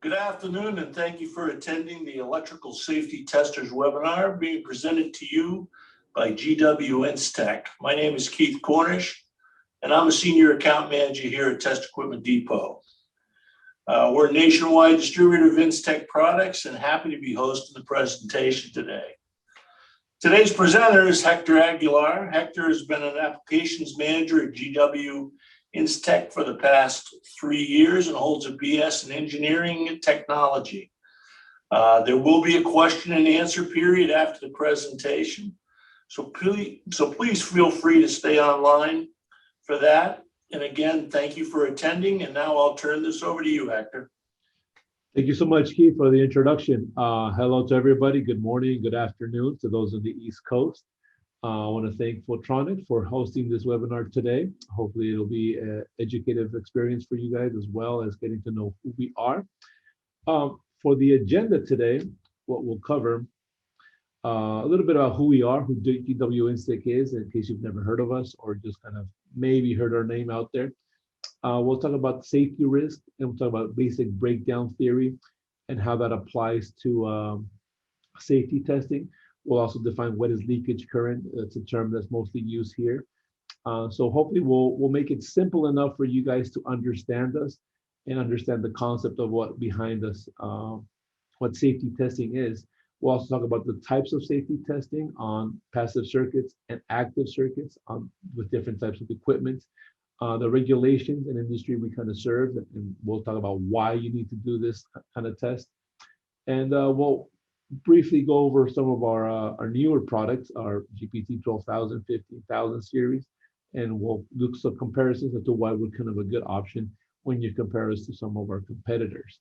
Good afternoon, and thank you for attending the Electrical Safety Testers webinar being presented to you by GW Instek. My name is Keith Cornish, and I'm a Senior Account Manager here at Test Equipment Depot. We're a nationwide distributor of Instek products and happy to be hosting the presentation today. Today's presenter is Hector Aguilar. Hector has been an applications manager at GW Instek for the past 3 years and holds a BS in engineering and technology. There will be a question and answer period after the presentation. So please feel free to stay online for that. And again, thank you for attending. And now I'll turn this over to you, Hector. Thank you so much, Keith, for the introduction. Hello to everybody. Good morning, good afternoon to those on the East Coast. I want to thank Photronic for hosting this webinar today. Hopefully it'll be an educative experience for you guys as well as getting to know who we are. For the agenda today, what we'll cover, a little bit about who we are, who GW Instek is, in case you've never heard of us or just kind of maybe heard our name out there. We'll talk about safety risk, and we'll talk about basic breakdown theory and how that applies to safety testing. We'll also define what is leakage current. That's a term that's mostly used here. So hopefully we'll make it simple enough for you guys to understand us and understand the concept of what behind us, what safety testing is. We'll also talk about the types of safety testing on passive circuits and active circuits with different types of equipment. The regulations and industry we kind of serve, and we'll talk about why you need to do this kind of test. And we'll briefly go over some of our newer products, our GPT 12,000, 15,000 series, and we'll do some comparisons as to why we're kind of a good option when you compare us to some of our competitors.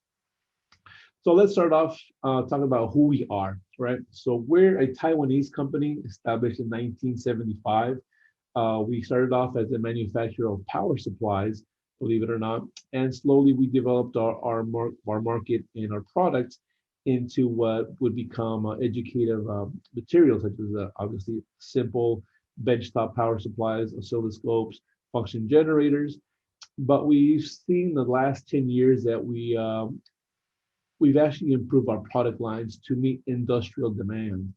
So let's start off talking about who we are, right? So we're a Taiwanese company established in 1975. We started off as a manufacturer of power supplies, believe it or not, and slowly we developed our market and our products into what would become educative materials, such as obviously simple benchtop power supplies, oscilloscopes, function generators. But we've seen the last 10 years that we've actually improved our product lines to meet industrial demand.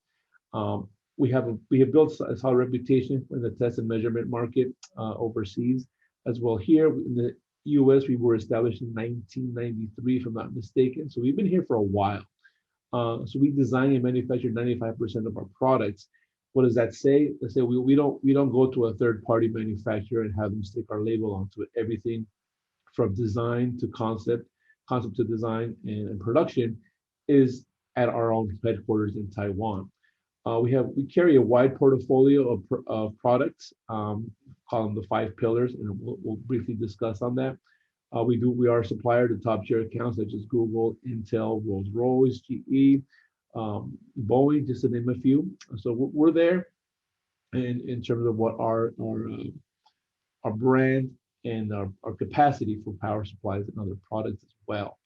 We have built a solid reputation in the test and measurement market overseas as well. Here in the US, we were established in 1993, if I'm not mistaken. So we've been here for a while. So we design and manufacture 95% of our products. What does that say? Let's say we don't go to a third-party manufacturer and have them stick our label onto it. Everything from design to concept to design and production is at our own headquarters in Taiwan. We carry a wide portfolio of products, call them the 5 pillars, and we'll briefly discuss on that. We are a supplier to top tier accounts such as Google, Intel, Rolls-Royce, GE, Boeing, just to name a few. So we're there in terms of what our brand and our capacity for power supplies and other products as well.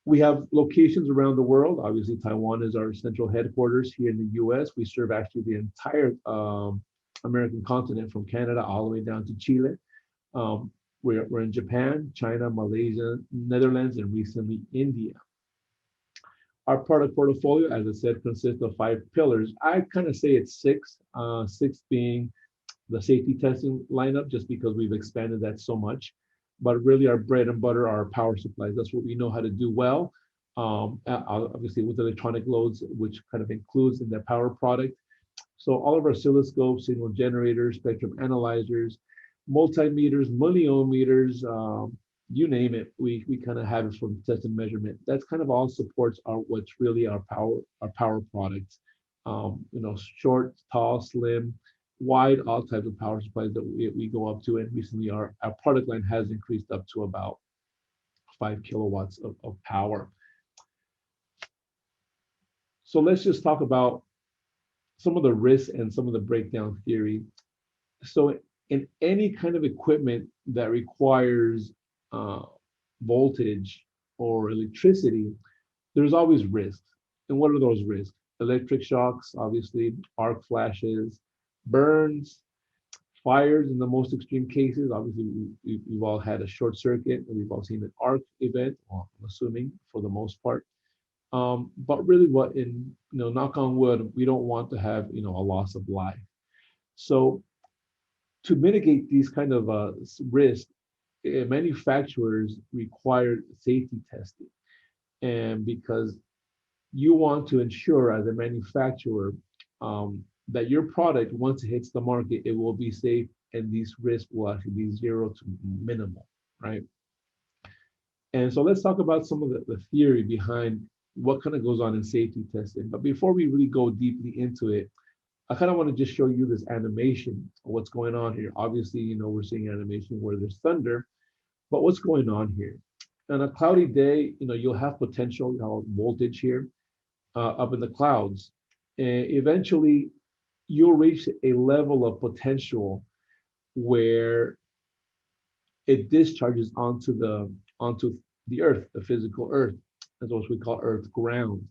We have locations around the world. Obviously, Taiwan is our central headquarters. Here in the US, we serve actually the entire American continent from Canada all the way down to Chile. We're in Japan, China, Malaysia, Netherlands, and recently India. Our product portfolio, as I said, consists of 5 pillars. I kind of say it's 6, 6 being the safety testing lineup, just because we've expanded that so much. But really our bread and butter are our power supplies. That's what we know how to do well. Obviously with electronic loads, which kind of includes in the power product. So all of our oscilloscopes, signal generators, spectrum analyzers, multimeters, milliometers, you name it, we kind of have it from test and measurement. That's kind of all supports what's really our power products. Short, tall, slim, wide, all types of power supplies that we go up to. And recently our product line has increased up to about 5 kilowatts of power. So let's just talk about some of the risks and some of the breakdown theory. So in any kind of equipment that requires voltage or electricity, there's always risks. And what are those risks? Electric shocks, obviously, arc flashes, burns, Fires in the most extreme cases, obviously we've all had a short circuit, and we've all seen an arc event, well, I'm assuming for the most part. But really what knock on wood, we don't want to have, a loss of life. So to mitigate these kind of risks, manufacturers require safety testing. And because you want to ensure as a manufacturer that your product, once it hits the market, it will be safe and these risks will actually be zero to minimal, right? And so let's talk about some of the theory behind what kind of goes on in safety testing. But before we really go deeply into it, I kind of want to just show you this animation of what's going on here. Obviously, we're seeing animation where there's thunder, but what's going on here? On a cloudy day, you'll have potential, voltage here up in the clouds. And eventually, you'll reach a level of potential where it discharges onto the earth, the physical earth. That's what we call earth ground.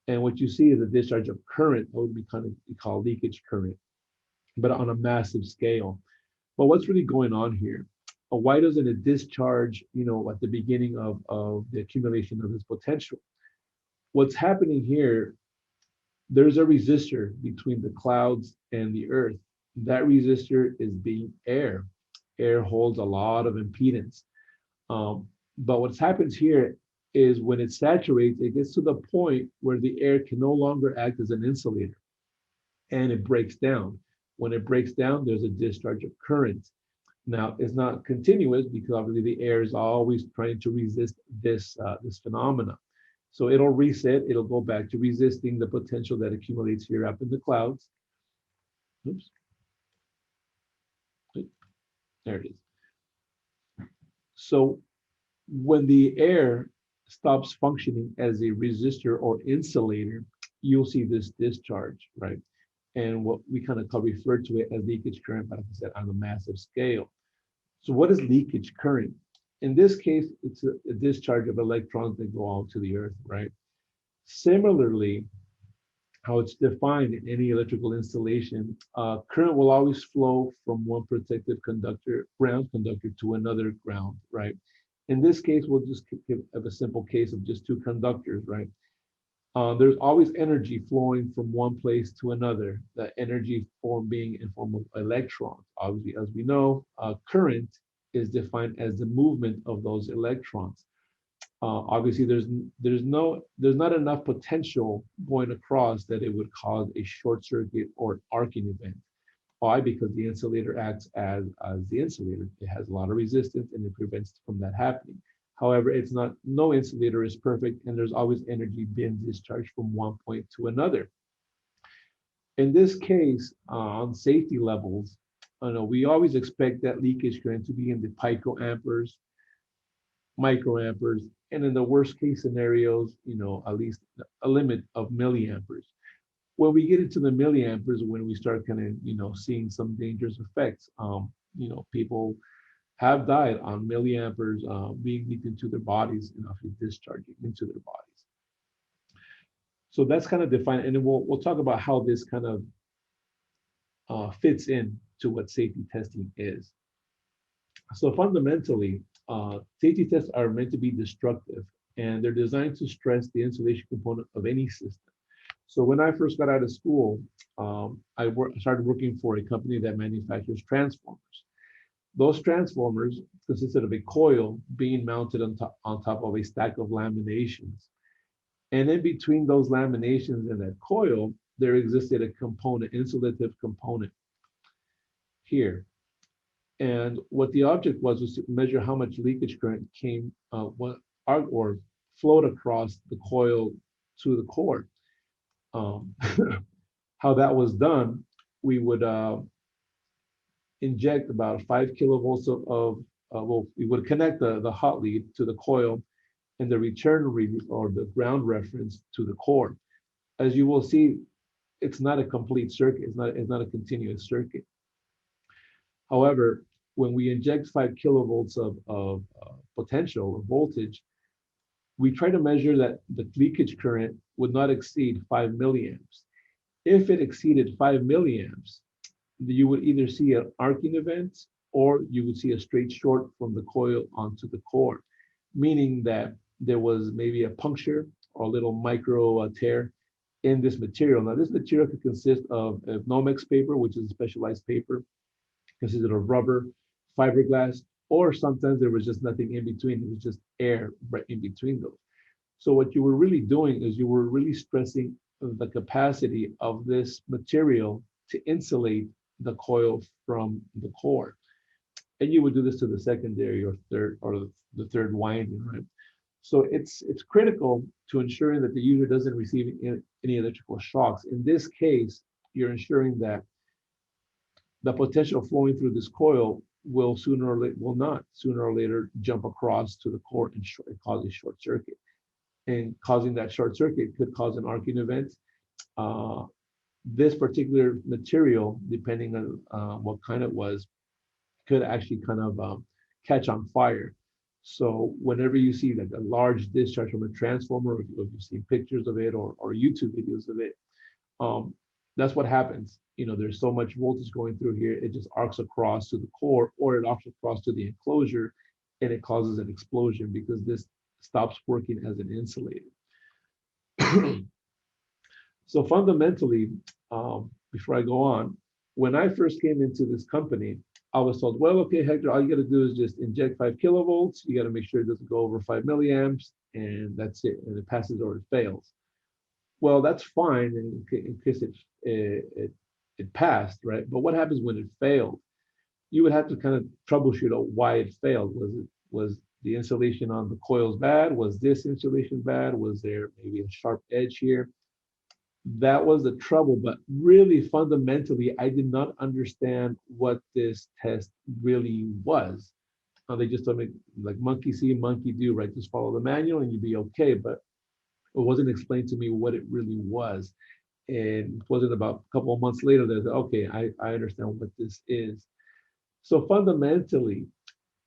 And what you see is a discharge of current, that would be kind of called leakage current, but on a massive scale. But what's really going on here? Why doesn't it discharge, at the beginning of the accumulation of this potential? What's happening here, there's a resistor between the clouds and the earth. That resistor is being air. Air holds a lot of impedance. But what happens here is when it saturates, it gets to the point where the air can no longer act as an insulator and it breaks down. When it breaks down, there's a discharge of current. Now, it's not continuous because obviously the air is always trying to resist this phenomena. So it'll reset, it'll go back to resisting the potential that accumulates here up in the clouds. Oops. There it is. So when the air stops functioning as a resistor or insulator, you'll see this discharge, right? And what we kind of refer to it as leakage current, but like I said, on a massive scale. So what is leakage current? In this case, it's a discharge of electrons that go out to the earth, right? Similarly, how it's defined in any electrical installation, current will always flow from one protective conductor, ground conductor, to another ground, right? In this case, we'll just have a simple case of just two conductors, right? There's always energy flowing from one place to another, the energy form being in form of electrons. Obviously, as we know, current is defined as the movement of those electrons. Obviously, there's not enough potential going across that it would cause a short circuit or arcing event. Why? Because the insulator acts as the insulator. It has a lot of resistance and it prevents from that happening. However, no insulator is perfect and there's always energy being discharged from one point to another. In this case, on safety levels, we always expect that leakage current to be in the picoamperes, microamperes, and in the worst case scenarios, at least a limit of milliamperes. When we get into the milliamperes, when we start kind of, seeing some dangerous effects, people have died on milliamperes being leaked into their bodies and actually discharging into their bodies. So that's kind of defined, and then we'll talk about how this kind of fits in to what safety testing is. So fundamentally, safety tests are meant to be destructive, and they're designed to stress the insulation component of any system. So when I first got out of school, I started working for a company that manufactures transformers. Those transformers consisted of a coil being mounted on top of a stack of laminations. And in between those laminations and that coil, there existed a component, insulative component here. And what the object was to measure how much leakage current came or flowed across the coil to the core. How that was done, we would inject about 5 kilovolts we would connect the hot lead to the coil and the return read or the ground reference to the core. As you will see, it's not a complete circuit. It's not a continuous circuit. However, when we inject 5 kilovolts of potential or voltage, we try to measure that the leakage current would not exceed 5 milliamps. If it exceeded 5 milliamps, you would either see an arcing event or you would see a straight short from the coil onto the core, meaning that there was maybe a puncture or a little micro tear in this material. Now, this material could consist of Nomex paper, which is a specialized paper, consisted of rubber, fiberglass, or sometimes there was just nothing in between. It was just air right in between those. So what you were really doing is you were really stressing the capacity of this material to insulate the coil from the core. And you would do this to the secondary or third or the third winding, right? So it's critical to ensuring that the user doesn't receive any electrical shocks. In this case, you're ensuring that the potential flowing through this coil will sooner or later jump across to the core and cause a short circuit. And causing that short circuit could cause an arcing event. This particular material, depending on what kind it was, could actually kind of catch on fire. So whenever you see like a large discharge from a transformer, if you've seen pictures of it or YouTube videos of it, that's what happens. You know, there's so much voltage going through here, it just arcs across to the core or it arcs across to the enclosure and it causes an explosion because this stops working as an insulator. So fundamentally, before I go on, when I first came into this company, I was told, well, okay, Hector, all you got to do is just inject 5 kilovolts. You got to make sure it doesn't go over 5 milliamps, and that's it. And it passes or it fails. Well, that's fine in case it passed, right? But what happens when it failed? You would have to kind of troubleshoot why it failed. Was the insulation on the coils bad? Was this insulation bad? Was there maybe a sharp edge here? That was the trouble, but really fundamentally, I did not understand what this test really was. They just told me like monkey see, monkey do, right? Just follow the manual and you'd be okay. But it wasn't explained to me what it really was. And it wasn't about a couple of months later that I said, okay, I understand what this is. So fundamentally,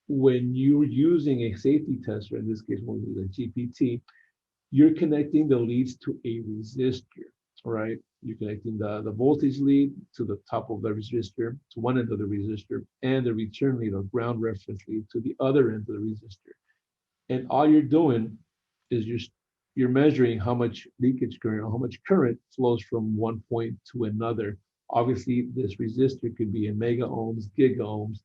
when you're using a safety tester, in this case, when we use a GPT, you're connecting the leads to a resistor, right? You're connecting the voltage lead to the top of the resistor, to one end of the resistor, and the return lead or ground reference lead to the other end of the resistor. And all you're doing is you're measuring how much leakage current or how much current flows from one point to another. Obviously, this resistor could be in mega ohms, giga ohms,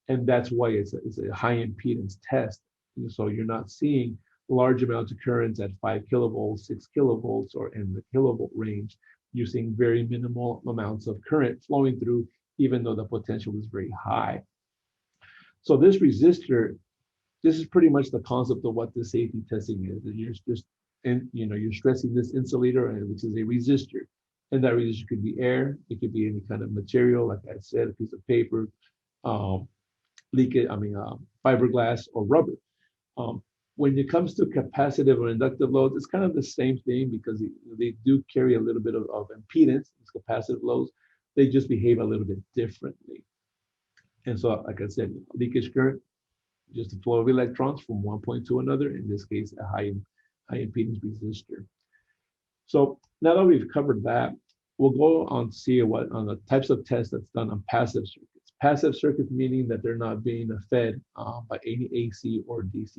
and that's why it's a high impedance test. And so you're not seeing large amounts of currents at 5 kilovolts, 6 kilovolts, or in the kilovolt range. You're seeing very minimal amounts of current flowing through, even though the potential is very high. So this resistor, this is pretty much the concept of what the safety testing is. You're just, you're stressing this insulator, which is a resistor. And that resistor could be air, it could be any kind of material, like I said, a piece of paper, fiberglass or rubber. When it comes to capacitive or inductive loads, it's kind of the same thing because they do carry a little bit of impedance. It's capacitive loads. They just behave a little bit differently. And so, like I said, leakage current, just the flow of electrons from one point to another, in this case, a high impedance resistor. So now that we've covered that, we'll go on to see what on the types of tests that's done on passive circuits. Passive circuits meaning that they're not being fed by any AC or DC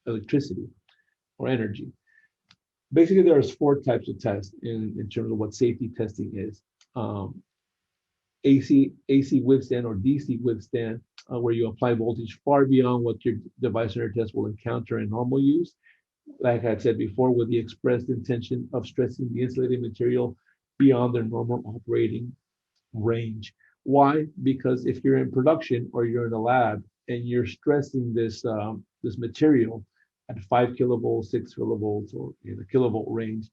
electricity or energy. Basically, there's 4 types of tests in terms of what safety testing is. AC withstand or DC withstand, where you apply voltage far beyond what your device under test will encounter in normal use. Like I said before, with the expressed intention of stressing the insulating material beyond their normal operating range. Why? Because if you're in production or you're in a lab and you're stressing this material at 5 kilovolts, 6 kilovolts, or in the kilovolt range,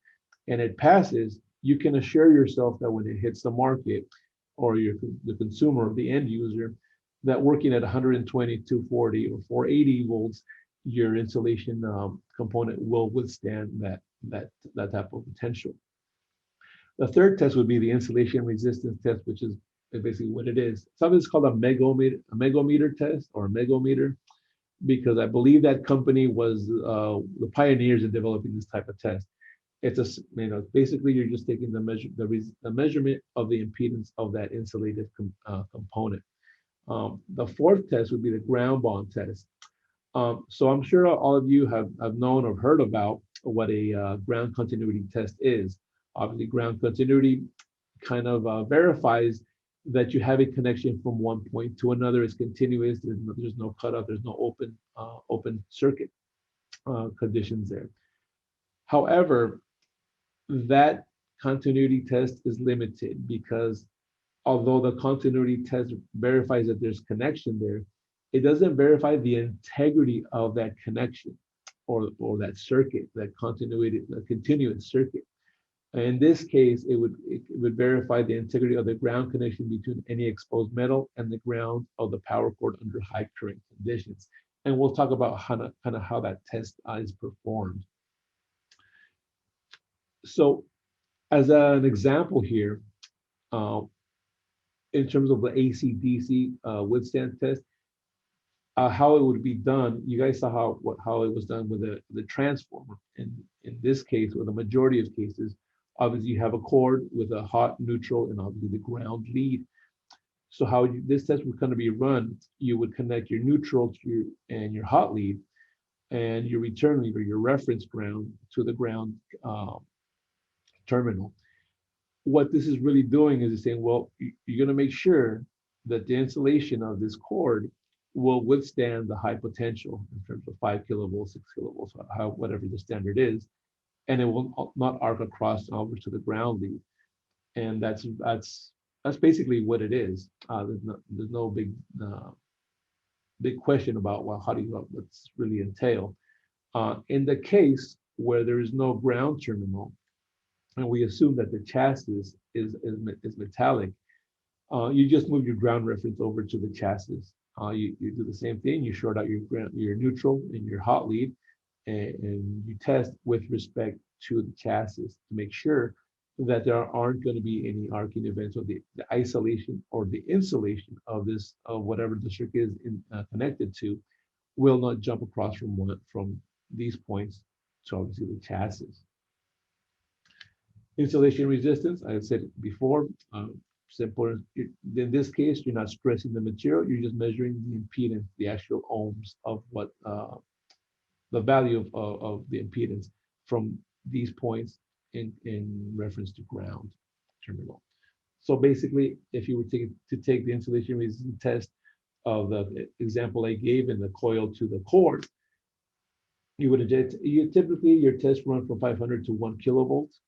and it passes, you can assure yourself that when it hits the market or the consumer or the end user, that working at 120, 240, or 480 volts, your insulation component will withstand that type of potential. The third test would be the insulation resistance test, which is basically what it is. Something's called a megometer test or a megometer, because I believe that company was the pioneers in developing this type of test. It's basically you're just taking the measurement of the impedance of that insulated component. The fourth test would be the ground bond test. So I'm sure all of you have known or heard about what a ground continuity test is. Obviously, ground continuity kind of verifies that you have a connection from one point to another. It's continuous. There's no cutoff. There's no open circuit conditions there. However, that continuity test is limited because although the continuity test verifies that there's connection there, it doesn't verify the integrity of that connection or that circuit, that continuity, the continuous circuit. In this case, it would verify the integrity of the ground connection between any exposed metal and the ground of the power cord under high current conditions. And we'll talk about how that test is performed. So as an example here, in terms of the AC/DC withstand test, how it would be done, you guys saw how it was done with the transformer. In this case, or the majority of cases, obviously you have a cord with a hot, neutral, and obviously the ground lead. So how this test would kind of be run, you would connect your neutral to your hot lead and your return lead or your reference ground to the ground terminal. What this is really doing is saying, well, you're going to make sure that the insulation of this cord will withstand the high potential in terms of 5 kilovolts, 6 kilovolts, whatever the standard is, and it will not arc across over to the ground lead. And that's basically what it is. There's no big question about, well, what's really entail. In the case where there is no ground terminal, and we assume that the chassis is metallic, you just move your ground reference over to the chassis. You do the same thing. You short out your neutral and your hot lead, and you test with respect to the chassis to make sure that there aren't going to be any arcing events, or the isolation or the insulation of whatever the circuit is connected to will not jump across from these points to obviously the chassis. Insulation resistance, I said it before, simple. In this case, you're not stressing the material, you're just measuring the impedance, the actual ohms of what the value of the impedance from these points in reference to ground terminal. So basically, if you were to take the insulation resistance test of the example I gave in the coil to the cord, typically your test run from 500 to 1 kilovolts.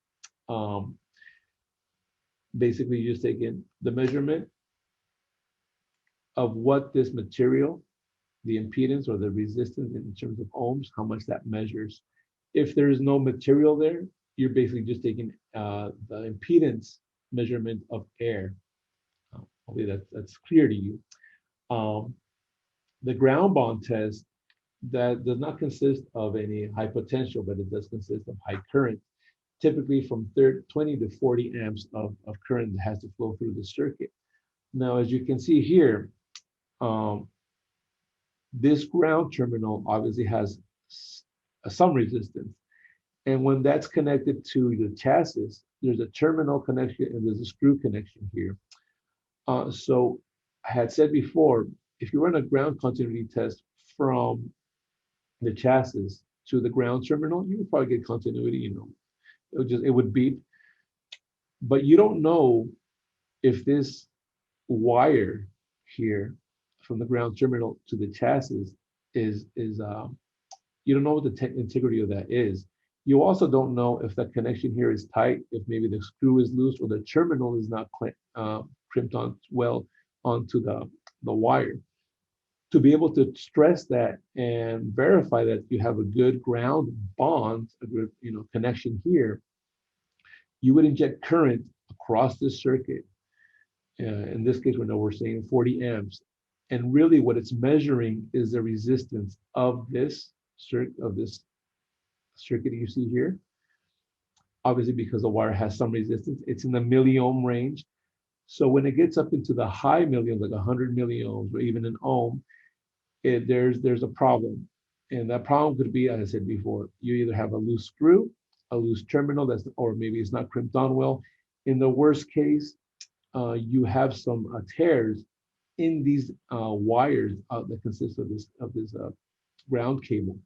Basically, you're just taking the measurement of what this material, the impedance or the resistance in terms of ohms, how much that measures. If there is no material there, you're basically just taking the impedance measurement of air. Hopefully that's clear to you. The ground bond test, that does not consist of any high potential, but it does consist of high current, typically from 20 to 40 amps of current that has to flow through the circuit. Now, as you can see here, this ground terminal obviously has some resistance. And when that's connected to the chassis, there's a terminal connection and there's a screw connection here. So I had said before, if you run a ground continuity test from the chassis to the ground terminal, you would probably get continuity, it would beep. But you don't know if this wire here from the ground terminal to the chassis is you don't know what the integrity of that is. You also don't know if that connection here is tight, if maybe the screw is loose or the terminal is not crimped on well onto the wire. To be able to stress that and verify that you have a good ground bond, a good connection here, you would inject current across this circuit. In this case, we're saying 40 amps. And really what it's measuring is the resistance of this circuit you see here. Obviously, because the wire has some resistance, it's in the milliohm range. So when it gets up into the high milliohms, like 100 milliohms or even an ohm, there's a problem. And that problem could be, as I said before, you either have a loose screw a loose terminal that's, or maybe it's not crimped on well. In the worst case, you have some tears in these wires that consist of this ground cable.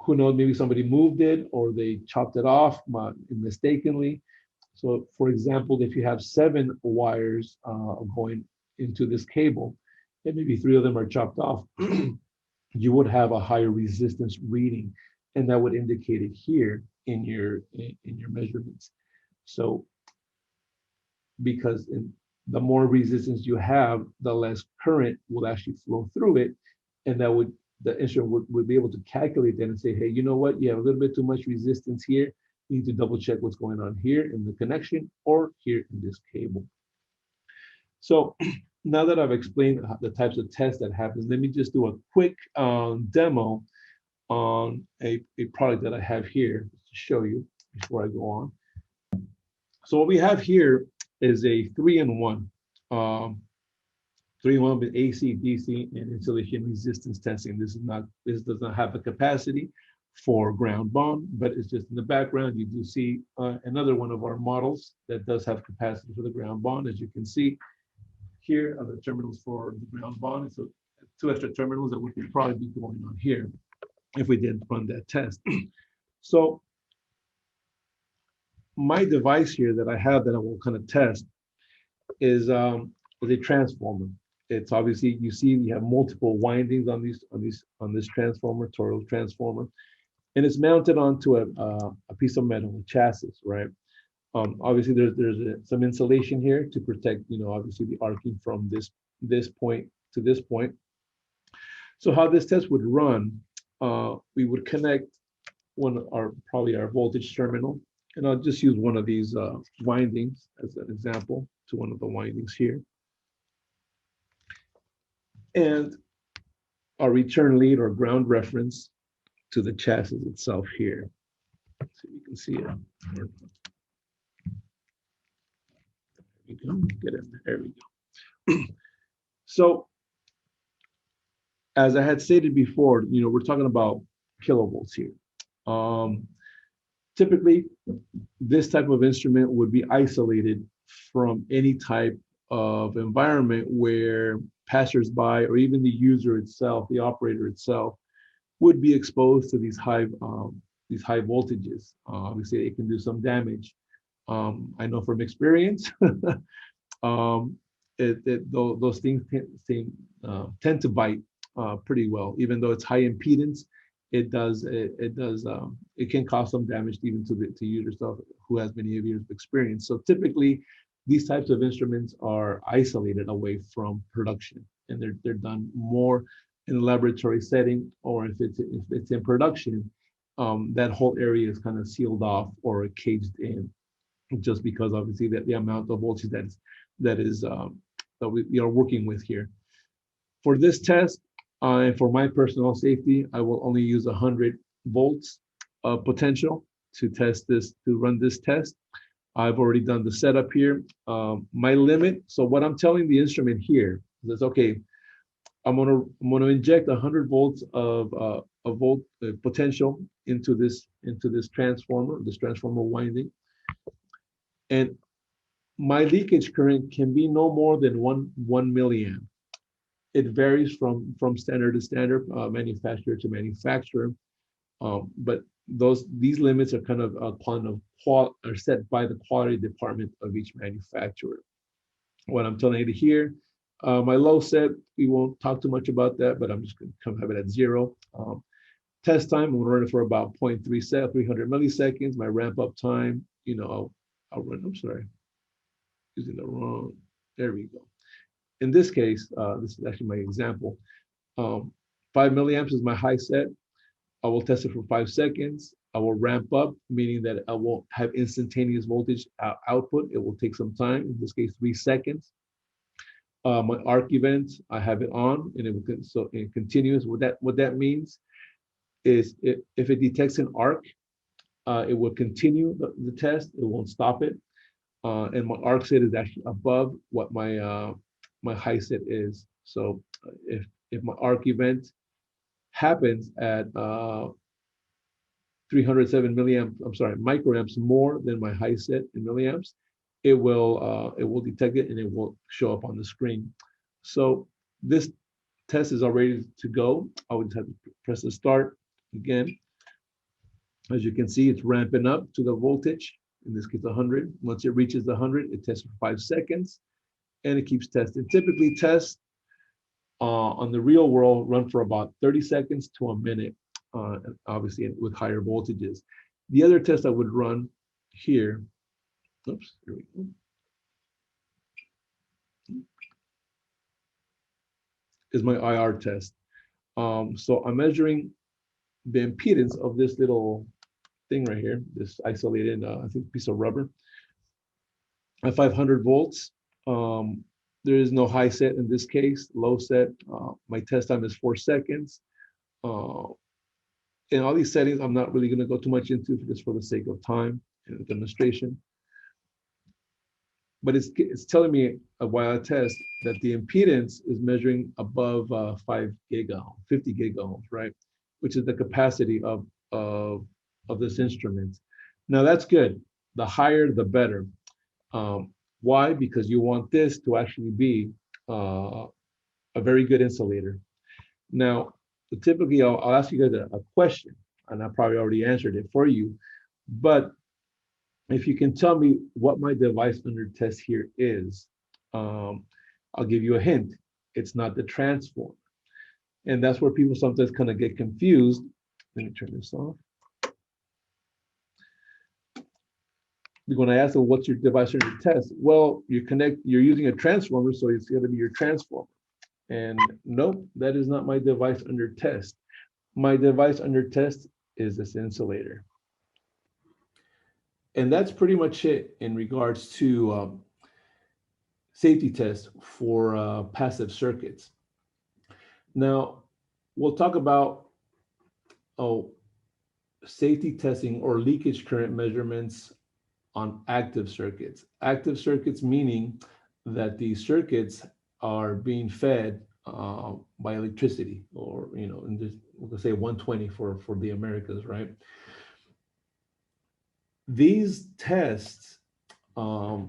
Who knows, maybe somebody moved it or they chopped it off mistakenly. So for example, if you have 7 wires going into this cable, and maybe 3 of them are chopped off, you would have a higher resistance reading, and that would indicate it here in your measurements. So because the more resistance you have, the less current will actually flow through it, and that would, the instrument would be able to calculate that and say, hey, you know what, you have a little bit too much resistance here. You need to double check what's going on here in the connection or here in this cable. So now that I've explained the types of tests that happens, let me just do a quick demo on a product that I have here to show you before I go on. So what we have here is a 3-in-1. 3-in-1 with AC, DC, and insulation resistance testing. This does not have the capacity for ground bond, but it's just in the background. You do see another one of our models that does have capacity for the ground bond. As you can see, here are the terminals for the ground bond. So 2 extra terminals that would probably be going on here if we did run that test. So my device here that I have that I will kind of test is a transformer. It's obviously, you see you have multiple windings on this transformer, toroidal transformer, and it's mounted onto a piece of metal, a chassis, right? Obviously there's some insulation here to protect, obviously the arcing from this point to this point. So how this test would run, we would connect probably our voltage terminal, and I'll just use one of these windings as an example to one of the windings here. And our return lead or ground reference to the chassis itself here. So you can see it. There we go. Get in there. There we go. So, as I had stated before, we're talking about kilovolts here. Typically, this type of instrument would be isolated from any type of environment where passersby or even the user itself, the operator itself, would be exposed to these high voltages. Obviously, it can do some damage. I know from experience, those things tend to bite pretty well. Even though it's high impedance, it can cause some damage even to user stuff who has many years of experience. So typically, these types of instruments are isolated away from production, and they're done more in a laboratory setting, or if it's in production, that whole area is kind of sealed off or caged in, just because obviously the amount of voltage that we are working with here. For this test, and for my personal safety, I will only use 100 volts of potential to run this test. I've already done the setup here. My limit, so what I'm telling the instrument here is, okay, I'm gonna inject 100 volts of potential into this transformer winding, and my leakage current can be no more than one milliamp. It varies from standard to standard, manufacturer to manufacturer, but these limits are kind of are set by the quality department of each manufacturer. What I'm telling you here, my low set, we won't talk too much about that, but I'm just going to have it at 0. Test time, I'm going to run it for about 300 milliseconds. My ramp up time, I'll run, I'm sorry, using the wrong, there we go. In this case, this is actually my example. 5 milliamps is my high set. I will test it for 5 seconds. I will ramp up, meaning that I won't have instantaneous voltage output. It will take some time, in this case, 3 seconds. My arc event, I have it on, and it continues. What that means is if it detects an arc, it will continue the test. It won't stop it. And my arc set is actually above what my high set is. So if my arc event happens at 307 milliamps, I'm sorry, microamps more than my high set in milliamps, it will detect it and it will show up on the screen. So this test is already to go. I would have to press the start again. As you can see, it's ramping up to the voltage, in this case 100. Once it reaches the 100, it tests for 5 seconds and it keeps testing. Typically tests on the real world run for about 30 seconds to a minute, obviously with higher voltages. The other test I would run here, oops, here we go, is my IR test. So I'm measuring the impedance of this little thing right here, this isolated, I think, piece of rubber at 500 volts. There is no high set in this case, low set. My test time is 4 seconds. In all these settings, I'm not really going to go too much into just for the sake of time and the demonstration. But it's telling me while I test that the impedance is measuring above 5 gigaohm, 50 gigaohms, right? Which is the capacity of this instrument. Now that's good. The higher, the better. Why? Because you want this to actually be a very good insulator. Now, typically, I'll ask you guys a question, and I probably already answered it for you. But if you can tell me what my device under test here is, I'll give you a hint. It's not the transformer. And that's where people sometimes kind of get confused. Let me turn this off. When I ask them, what's your device under test? Well, you're using a transformer, so it's going to be your transformer. And nope, that is not my device under test. My device under test is this insulator. And that's pretty much it in regards to safety tests for passive circuits. Now, we'll talk about safety testing or leakage current measurements on active circuits. Active circuits meaning that the circuits are being fed by electricity, or in this, we'll say 120 for the Americas, right? These tests or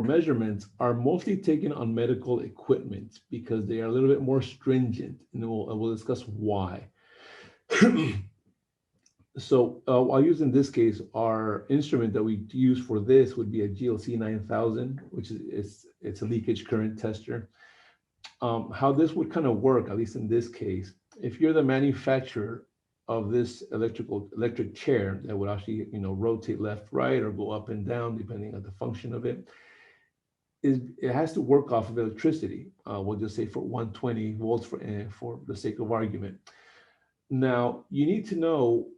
measurements are mostly taken on medical equipment because they are a little bit more stringent, and we'll discuss why. So I'll use in this case, our instrument that we use for this would be a GLC 9000, which is it's a leakage current tester. How this would kind of work, at least in this case, if you're the manufacturer of this electric chair that would actually rotate left, right, or go up and down depending on the function of it, it has to work off of electricity. We'll just say for 120 volts for the sake of argument. Now you need to know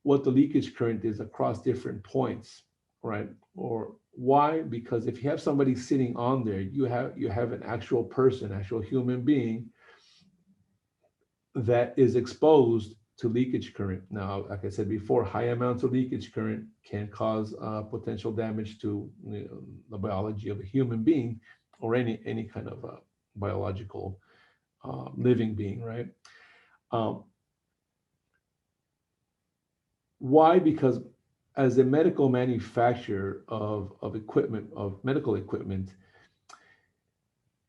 what the leakage current is across different points, right? Or why? Because if you have somebody sitting on there, you have an actual person, actual human being that is exposed to leakage current. Now, like I said before, high amounts of leakage current can cause potential damage to the biology of a human being or any kind of biological living being, right? Why? Because as a medical manufacturer of equipment, of medical equipment,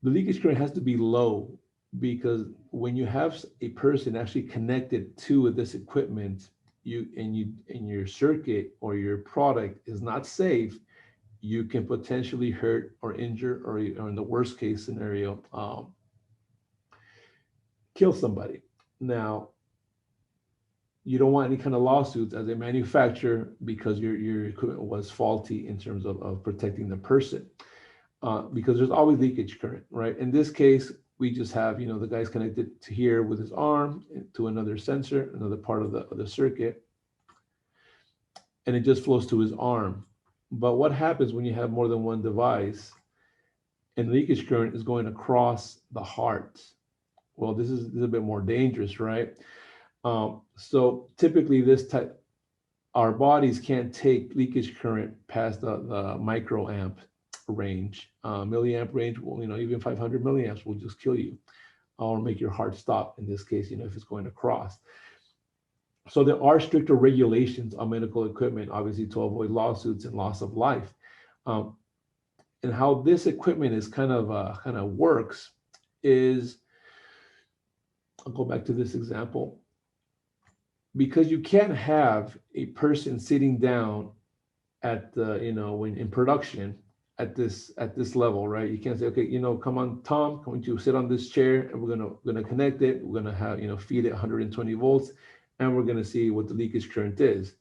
the leakage current has to be low, because when you have a person actually connected to this equipment, and your circuit or your product is not safe, you can potentially hurt or injure, or in the worst case scenario, kill somebody. Now, you don't want any kind of lawsuits as a manufacturer because your equipment was faulty in terms of protecting the person, because there's always leakage current, right? In this case, we just have, the guy's connected to here with his arm to another sensor, another part of the circuit, and it just flows to his arm. But what happens when you have more than one device and leakage current is going across the heart? Well, this is a bit more dangerous, right? So typically our bodies can't take leakage current past the microamp range, milliamp range. Well, even 500 milliamps will just kill you or make your heart stop in this case, if it's going across. So there are stricter regulations on medical equipment, obviously, to avoid lawsuits and loss of life. Um, and how this equipment is kind of works is, I'll go back to this example, because you can't have a person sitting down at the, when in production at this level, right? You can't say, okay, come on, Tom, come you sit on this chair, and we're gonna connect it. We're gonna have, feed it 120 volts, and we're gonna see what the leakage current is.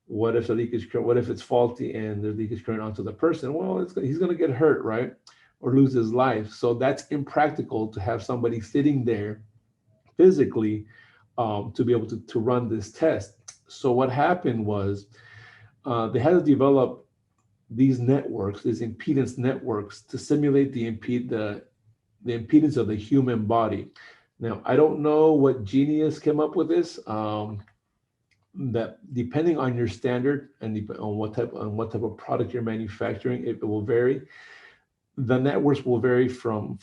What if the leakage current? What if it's faulty and the leakage current onto the person? Well, he's gonna get hurt, right, or lose his life. So that's impractical to have somebody sitting there physically to be able to run this test. So what happened was they had to develop these networks, these impedance networks, to simulate the impedance of the human body. Now, I don't know what genius came up with this. That depending on your standard and on what type of product you're manufacturing, it will vary. The networks will vary from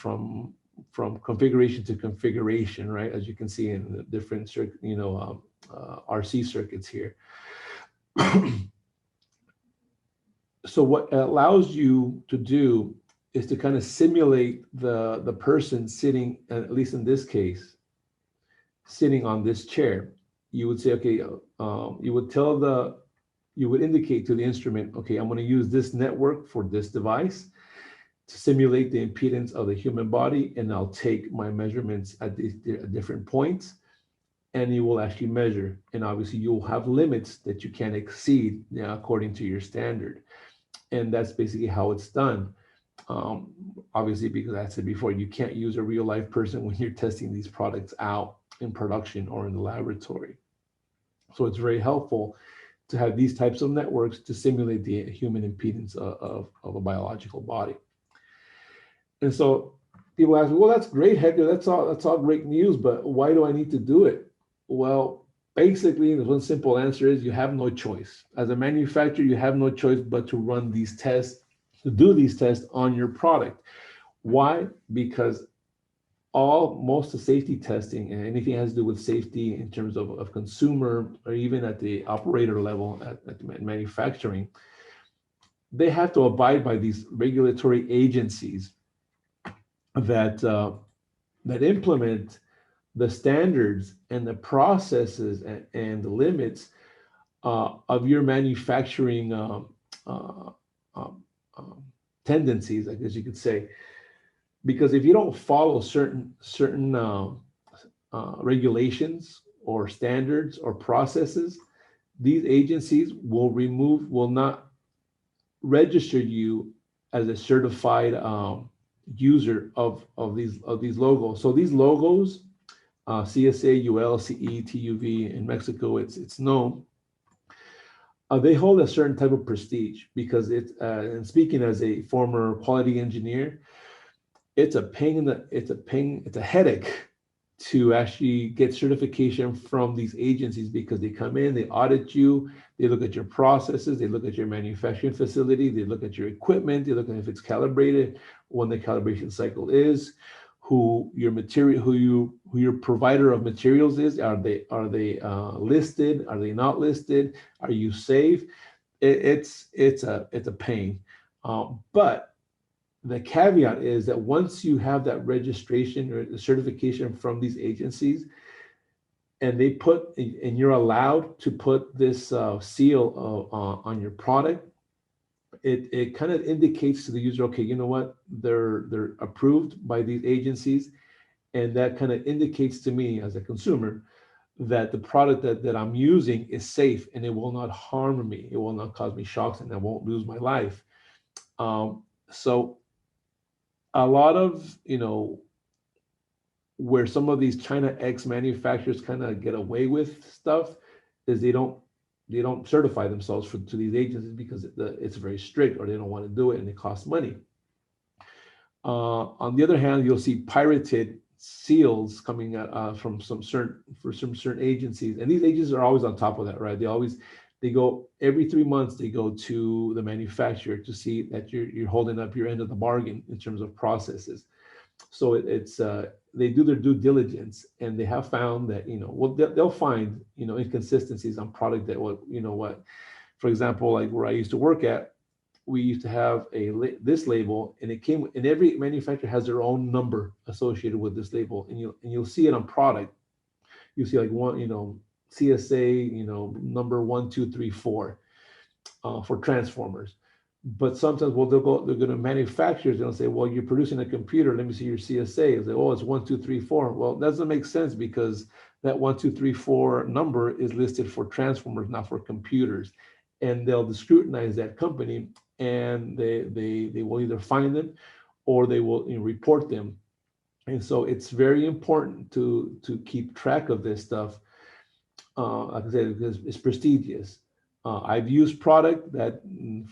configuration to configuration, right? As you can see in the different RC circuits here. So what it allows you to do is to kind of simulate the person sitting, at least in this case, sitting on this chair. You would say, okay, you would indicate to the instrument, okay, I'm going to use this network for this device to simulate the impedance of the human body, and I'll take my measurements at different points, and you will actually measure. And obviously, you'll have limits that you can't exceed, according to your standard. And that's basically how it's done. Obviously, because I said before, you can't use a real life person when you're testing these products out in production or in the laboratory. So it's very helpful to have these types of networks to simulate the human impedance of a biological body. And so people ask me, well, that's great, Hector, that's all great news, but why do I need to do it? Well, basically, the one simple answer is you have no choice. As a manufacturer, you have no choice but to run these tests, to do these tests on your product. Why? Because most of safety testing and anything has to do with safety in terms of consumer or even at the operator level at manufacturing, they have to abide by these regulatory agencies that implement the standards and the processes and the limits of your manufacturing tendencies, I guess you could say. Because if you don't follow certain regulations or standards or processes, these agencies will not register you as a certified user of these logos. So these logos, CSA, UL, CE, TUV in Mexico, it's known. They hold a certain type of prestige because and speaking as a former quality engineer, it's a headache to actually get certification from these agencies, because they come in, they audit you, they look at your processes, they look at your manufacturing facility, they look at your equipment, they look at if it's calibrated, when the calibration cycle is, who your provider of materials is. Are they listed? Are they not listed? Are you safe? It's a pain, but the caveat is that once you have that registration or the certification from these agencies, and you're allowed to put this seal on your product, it kind of indicates to the user, okay, you know what, they're approved by these agencies, and that kind of indicates to me as a consumer that the product that I'm using is safe and it will not harm me, it will not cause me shocks, and I won't lose my life. So a lot of, where some of these China X manufacturers kind of get away with stuff is they don't certify themselves to these agencies because it's very strict, or they don't want to do it and it costs money. On the other hand, you'll see pirated seals coming from some certain agencies, and these agencies are always on top of that, right? They go every 3 months, they go to the manufacturer to see that you're holding up your end of the bargain in terms of processes. So they do their due diligence, and they have found that, well, they'll find, inconsistencies on product that, for example, like where I used to work at, we used to have this label, and and every manufacturer has their own number associated with this label, and you'll see it on product. You see like one, CSA, number 1234 for transformers. But sometimes, well, they're going to manufacturers, they'll say, well, you're producing a computer, let me see your CSA. It's like, oh, it's 1234. Well, that doesn't make sense, because that 1234 number is listed for transformers, not for computers. And they'll scrutinize that company, and they will either fine them, or they will report them. And so it's very important to keep track of this stuff. Like I said, because it's prestigious. I've used product that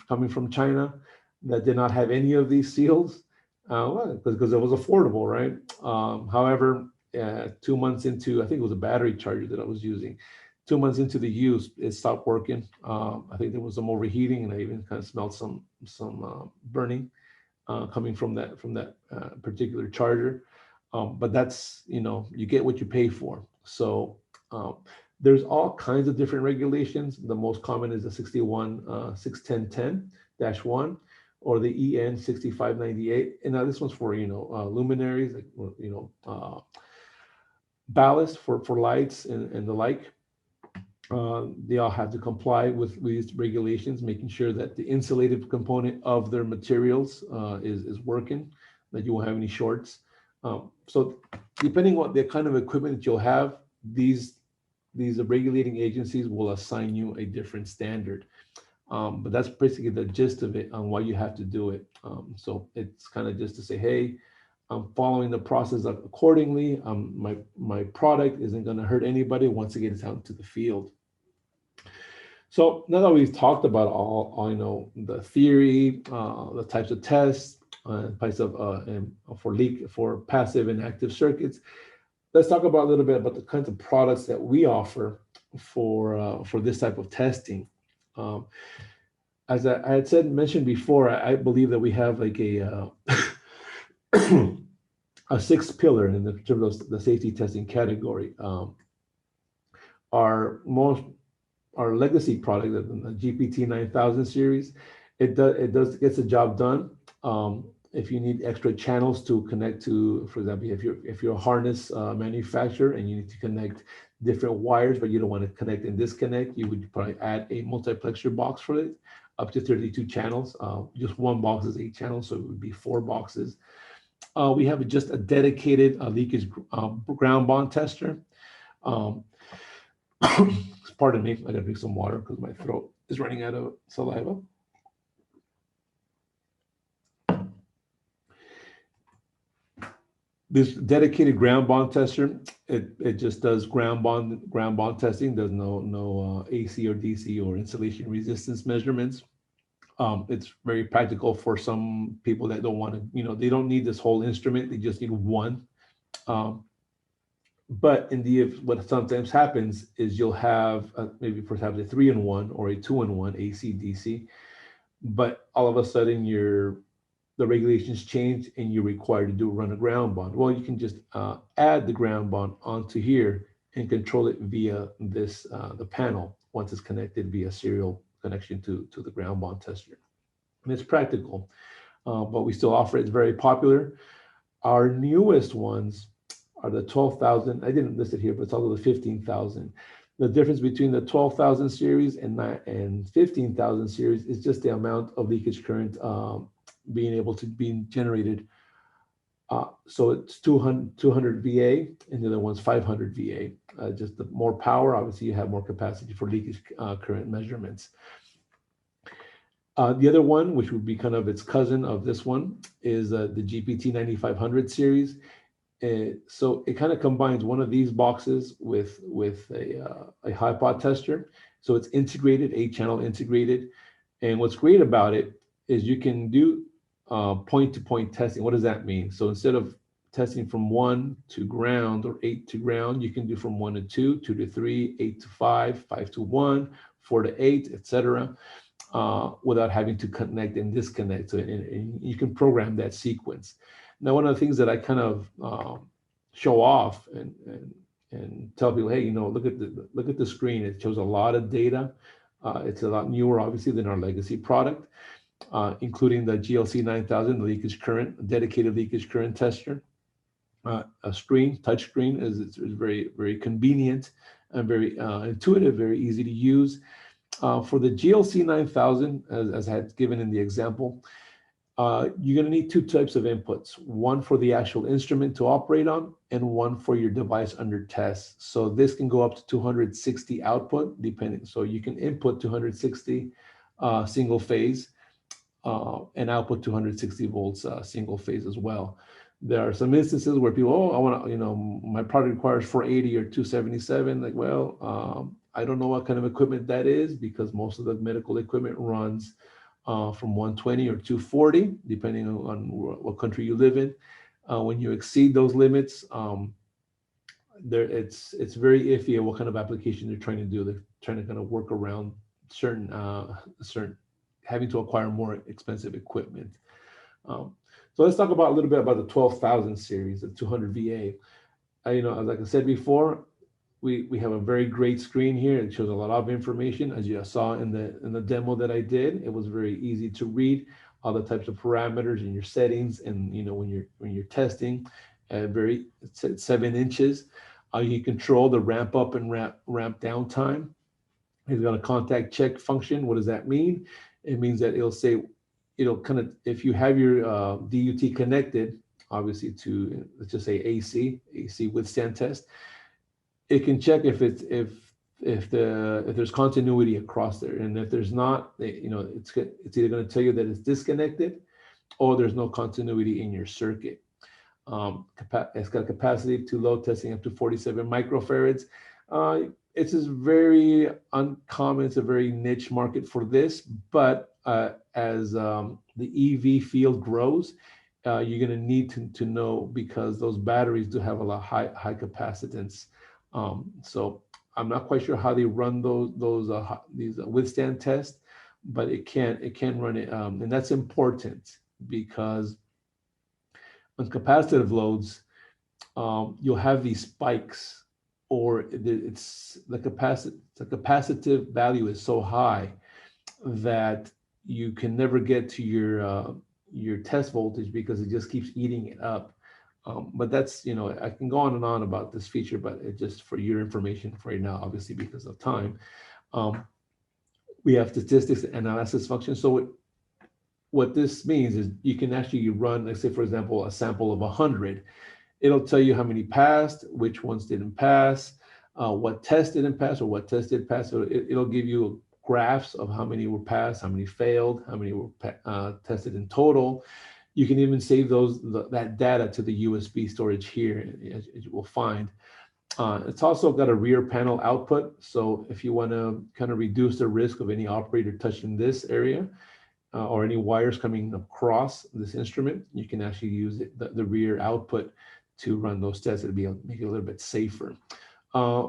coming from China that did not have any of these seals, because it was affordable, right? However, 2 months into, I think it was a battery charger that I was using. 2 months into the use, it stopped working. I think there was some overheating, and I even kind of smelled some burning coming from that particular charger. But that's, you get what you pay for. So there's all kinds of different regulations. The most common is the 61010-1 or the EN 6598. And now this one's for, luminaries, like, ballast for lights and the like. They all have to comply with these regulations, making sure that the insulative component of their materials is working, that you won't have any shorts. So depending on the kind of equipment that you'll have, these regulating agencies will assign you a different standard. But that's basically the gist of it on why you have to do it. So it's kind of just to say, hey, I'm following the process accordingly. My product isn't going to hurt anybody once it gets out into the field. So now that we've talked about all the theory, the types of tests, types of for passive and active circuits, let's talk about a little bit about the kinds of products that we offer for this type of testing. As I had mentioned before, I believe that we have like a a sixth pillar in terms of the safety testing category. Our legacy product, the GPT 9000 series, it gets the job done. If you need extra channels to connect to, for example, if you're a harness manufacturer and you need to connect different wires, but you don't want to connect and disconnect, you would probably add a multiplexer box for it, up to 32 channels. Just one box is 8 channels, so it would be 4 boxes. We have just a dedicated leakage ground bond tester. Pardon me, I gotta drink some water because my throat is running out of saliva. This dedicated ground bond tester, it just does ground bond testing. There's no AC or DC or insulation resistance measurements. It's very practical for some people that don't want to, they don't need this whole instrument. They just need one. But what sometimes happens is you'll have maybe perhaps a 3-in-1 or a 2-in-1 AC DC, but all of a sudden the regulations change and you're required to run a ground bond. Well, you can just add the ground bond onto here and control it via the panel once it's connected via serial connection to the ground bond tester. And it's practical, but we still offer it. It's very popular. Our newest ones are the 12,000. I didn't list it here, but it's also the 15,000. The difference between the 12,000 series and 15,000 series is just the amount of leakage current being able to be generated. So it's 200 VA, and the other one's 500 VA. Just the more power, obviously, you have more capacity for leakage current measurements. The other one, which would be kind of its cousin of this one, is the GPT 9500 series. So it kind of combines one of these boxes with a high pod tester. So it's integrated, 8-channel integrated. And what's great about it is you can do point-to-point testing. What does that mean? So instead of testing from 1 to ground or 8 to ground, you can do from 1 to 2, 2 to 3, 8 to 5, 5 to 1, 4 to 8, etc., without having to connect and disconnect. So and you can program that sequence. Now, one of the things that I kind of show off and tell people, hey, look at the screen. It shows a lot of data. It's a lot newer, obviously, than our legacy product, including the GLC 9000, the leakage current, dedicated leakage current tester. A screen, touch screen, is very, very convenient and very intuitive, very easy to use. For the GLC 9000, as I had given in the example, you're going to need two types of inputs, one for the actual instrument to operate on and one for your device under test. So this can go up to 260 output, depending. So you can input 260 single phase and output 260 volts single phase as well. There are some instances where people, I want to, my product requires 480 or 277. Like, well, I don't know what kind of equipment that is, because most of the medical equipment runs from 120 or 240, depending on what country you live in. When you exceed those limits, it's very iffy at what kind of application they're trying to do. They're trying to kind of work around certain having to acquire more expensive equipment. So let's talk about a little bit about the 12,000 series, the 200 VA. Like I said before, we have a very great screen here. It shows a lot of information, as you saw in the demo that I did. It was very easy to read all the types of parameters in your settings, and when you're testing, it's at 7 inches. You control the ramp up and ramp down time. It's got a contact check function. What does that mean? It means that it'll kind of, if you have your DUT connected, obviously to, let's just say AC withstand test, it can check if there's continuity across there, and if there's not, it's either going to tell you that it's disconnected or there's no continuity in your circuit. It's got a capacity to load testing up to 47 microfarads. It's just very uncommon. It's a very niche market for this, but as the EV field grows, you're going to need to know, because those batteries do have a lot high capacitance. So I'm not quite sure how they run these withstand tests, but it can run it, and that's important, because on capacitive loads, you'll have these spikes, or the capacitive value is so high that you can never get to your test voltage, because it just keeps eating it up. But that's, I can go on and on about this feature, but it just for your information for right now, obviously because of time. We have statistics and analysis functions. So what this means is you can actually run, let's say, for example, a sample of 100. It'll tell you how many passed, which ones didn't pass, what test didn't pass, or what test did pass. So it'll give you graphs of how many were passed, how many failed, how many were tested in total. You can even save that data to the USB storage here, as you will find. It's also got a rear panel output. So if you want to kind of reduce the risk of any operator touching this area, or any wires coming across this instrument, you can actually use the rear output to run those tests. It'll make it a little bit safer.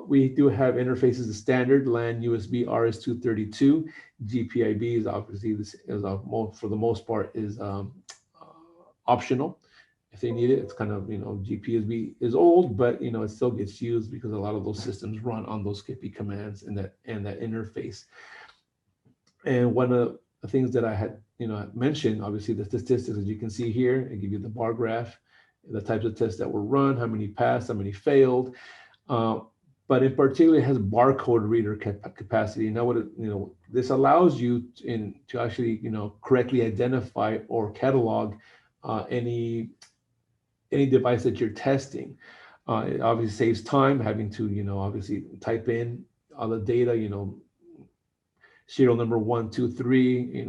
We do have interfaces as standard: LAN, USB, RS-232. GPIB is obviously for the most part is optional. If they need it, it's kind of, GPIB is old, but it still gets used because a lot of those systems run on those Skippy commands and that interface. And one of the things that I had mentioned, obviously the statistics, as you can see here, I give you the bar graph, the types of tests that were run, how many passed, how many failed. But in particular, it has barcode reader capacity. Now, this allows you to actually, correctly identify or catalog any device that you're testing. It obviously saves time having to, obviously type in all the data, serial number 1, 2, 3,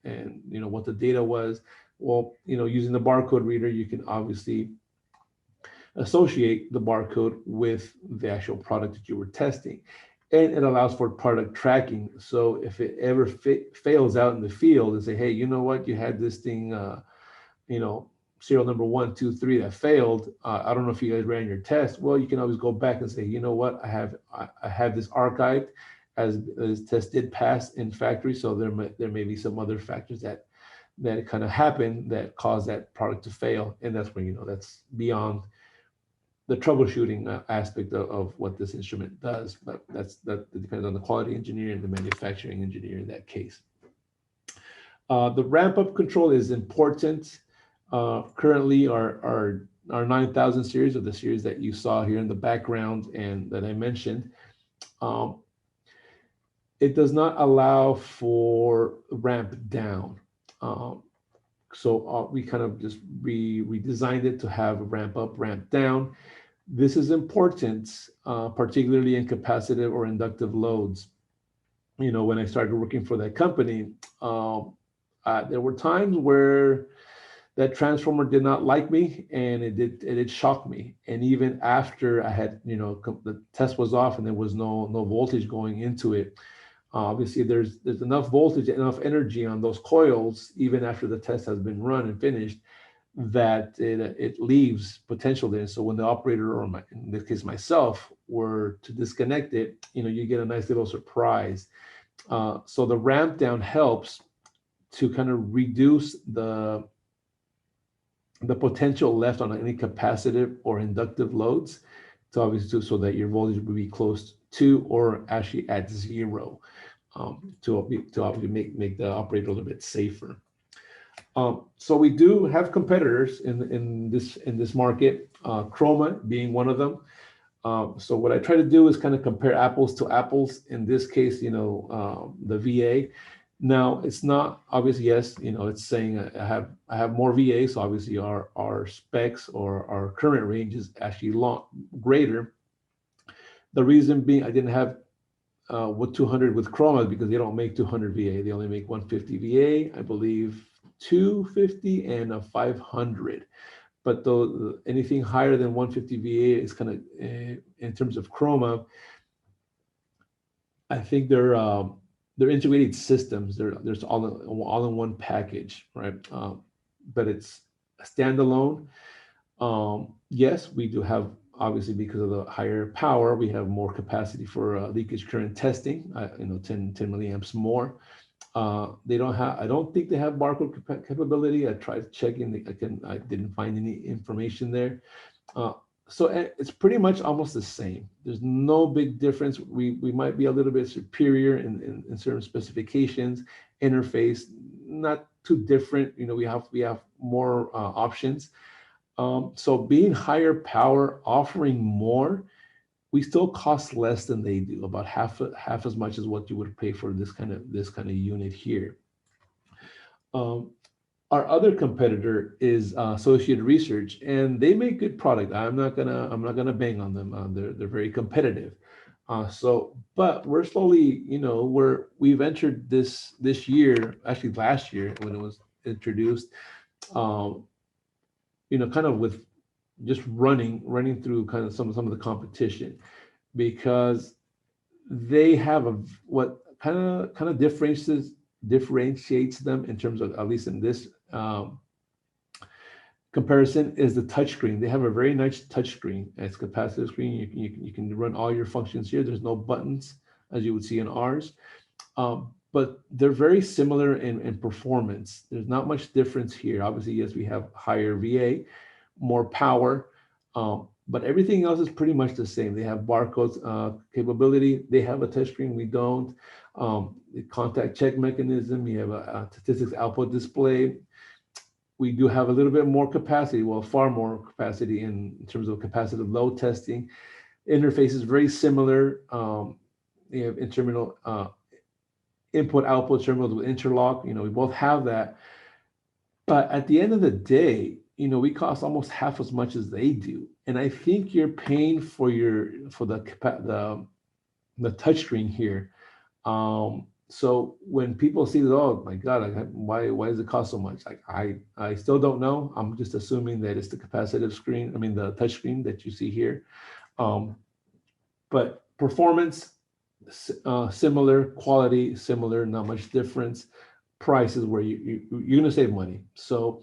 and what the data was. Well, using the barcode reader, you can obviously associate the barcode with the actual product that you were testing. And it allows for product tracking. So if it ever fails out in the field and say, hey, you know what, you had this thing, serial number 1, 2, 3 that failed. I don't know if you guys ran your test. Well, you can always go back and say, you know what, I have this archived as test did pass in factory. So there may be some other factors that that kind of happened that caused that product to fail. And that's where, that's beyond the troubleshooting aspect of what this instrument does, but that depends on the quality engineer and the manufacturing engineer in that case. The ramp up control is important. Currently, our 9000 series, or the series that you saw here in the background and that I mentioned, it does not allow for ramp down. So we kind of just redesigned it to have a ramp up, ramp down. This is important, particularly in capacitive or inductive loads. When I started working for that company, there were times where that transformer did not like me, and it did shock me. And even after I had, the test was off and there was no voltage going into it, obviously there's enough voltage, enough energy on those coils, even after the test has been run and finished, that it leaves potential there. So when the operator, or in this case myself, were to disconnect it, you get a nice little surprise. So the ramp down helps to kind of reduce the potential left on any capacitive or inductive loads, to obviously so that your voltage will be close to or actually at zero, to obviously make the operator a little bit safer. So we do have competitors in this market, Chroma being one of them. So what I try to do is kind of compare apples to apples. In this case, the VA. Now it's not obvious. Yes, it's saying I have more VA, so obviously our specs or our current range is actually greater. The reason being I didn't have with 200 with Chroma because they don't make 200 VA. They only make 150 VA, I believe, 250 and a 500. But though anything higher than 150 VA is kind of in terms of Chroma, I think they're integrated systems. There's all in one package, right? But it's a standalone. Yes, we do have, obviously, because of the higher power, we have more capacity for leakage current testing. 10 milliamps more. They don't have. I don't think they have barcode capability. I tried checking. I didn't find any information there. So it's pretty much almost the same. There's no big difference. We might be a little bit superior in certain specifications, interface, not too different. We have more options. So being higher power, offering more, we still cost less than they do, about half as much as what you would pay for this kind of unit here. Our other competitor is Associated Research, and they make good product. I'm not gonna bang on them. They're very competitive. But we're slowly, we've entered this year, actually last year when it was introduced, kind of with just running through kind of some of the competition, because they have what kind of differentiates them in terms of, at least in this comparison, is the touchscreen. They have a very nice touchscreen. It's a capacitive screen. You can run all your functions here. There's no buttons as you would see in ours, but they're very similar in performance. There's not much difference here. Obviously, yes, we have higher VA, more power, but everything else is pretty much the same. They have barcodes capability. They have a touchscreen. We don't. The contact check mechanism. We have a statistics output display. We do have a little bit more capacity, well, far more capacity in terms of capacitive load testing. Interface is very similar. We have input-output terminals with interlock. We both have that. But at the end of the day, we cost almost half as much as they do. And I think you're paying for the touchscreen here. So when people see that, oh my God, why does it cost so much? Like I still don't know. I'm just assuming that it's the capacitive screen. I mean the touch screen that you see here. But performance similar, quality similar, not much difference. Price is where you're gonna save money. So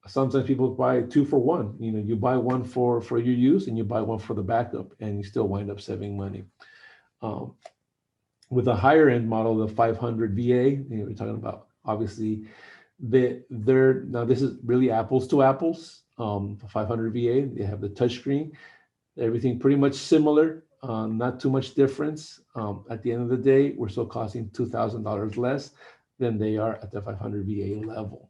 sometimes people buy 2 for 1. You buy one for your use and you buy one for the backup, and you still wind up saving money. With a higher end model, the 500 VA, we're talking about obviously Now this is really apples to apples. 500 VA, they have the touchscreen, everything pretty much similar, not too much difference. At the end of the day, we're still costing $2,000 less than they are at the 500 VA level.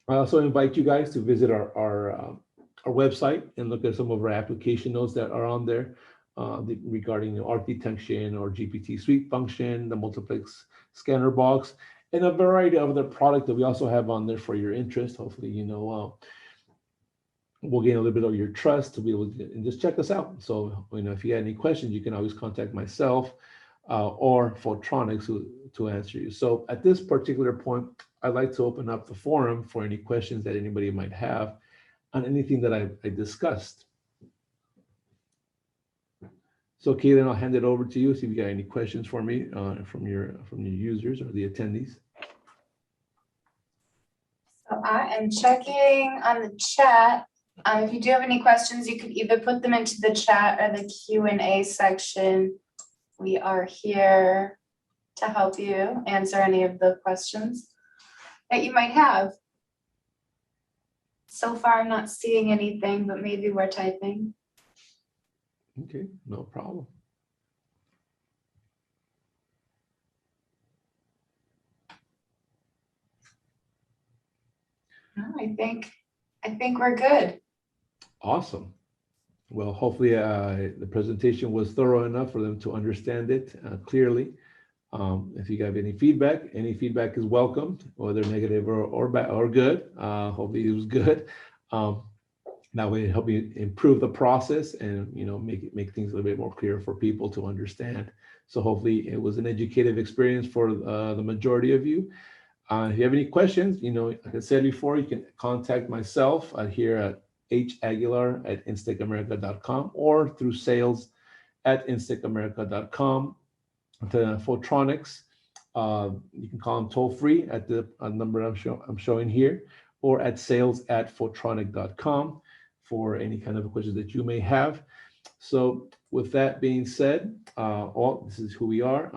I also invite you guys to visit our website and look at some of our application notes that are on there regarding ARC detection or GPT suite function, the multiplex scanner box, and a variety of other product that we also have on there for your interest. Hopefully, we'll gain a little bit of your trust to be able to and just check us out. So, if you had any questions, you can always contact myself or Photronics to answer you. So at this particular point, I'd like to open up the forum for any questions that anybody might have on anything that I discussed. So Caitlin, I'll hand it over to you. See if you got any questions for me from your users or the attendees. So I am checking on the chat. If you do have any questions, you could either put them into the chat or the Q&A section. We are here to help you answer any of the questions that you might have. So far, I'm not seeing anything, but maybe we're typing. Okay, no problem. No, I think we're good. Awesome. Well, hopefully the presentation was thorough enough for them to understand it clearly. If you have any feedback is welcomed, whether negative or bad or good. Hopefully it was good. That way help you improve the process and make things a little bit more clear for people to understand. So hopefully it was an educative experience for the majority of you. If you have any questions, like I said before, you can contact myself here at haguilar@instekamerica.com or through sales@instekamerica.com. To Photronics, you can call them toll free at the number I'm showing here, or at sales@photronic.com for any kind of questions that you may have. So with that being said, this is who we are.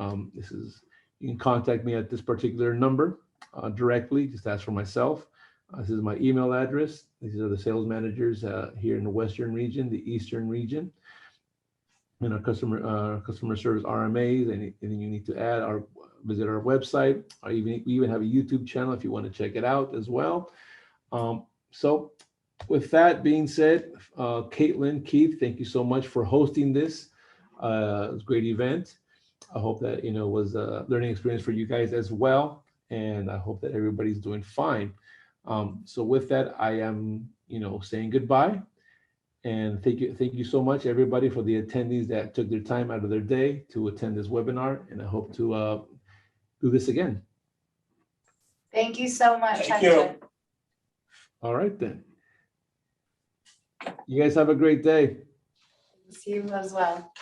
You can contact me at this particular number directly. Just ask for myself. This is my email address. These are the sales managers here in the Western region, the Eastern region. And our customer service RMAs, anything you need to add, or visit our website. We even have a YouTube channel if you want to check it out as well. So with that being said, Caitlin, Keith, thank you so much for hosting this. It was a great event. I hope that was a learning experience for you guys as well. And I hope that everybody's doing fine. So with that, I am saying goodbye. And thank you so much, everybody, for the attendees that took their time out of their day to attend this webinar. And I hope to do this again. Thank you so much. Thank you. All right, then. You guys have a great day. See you as well.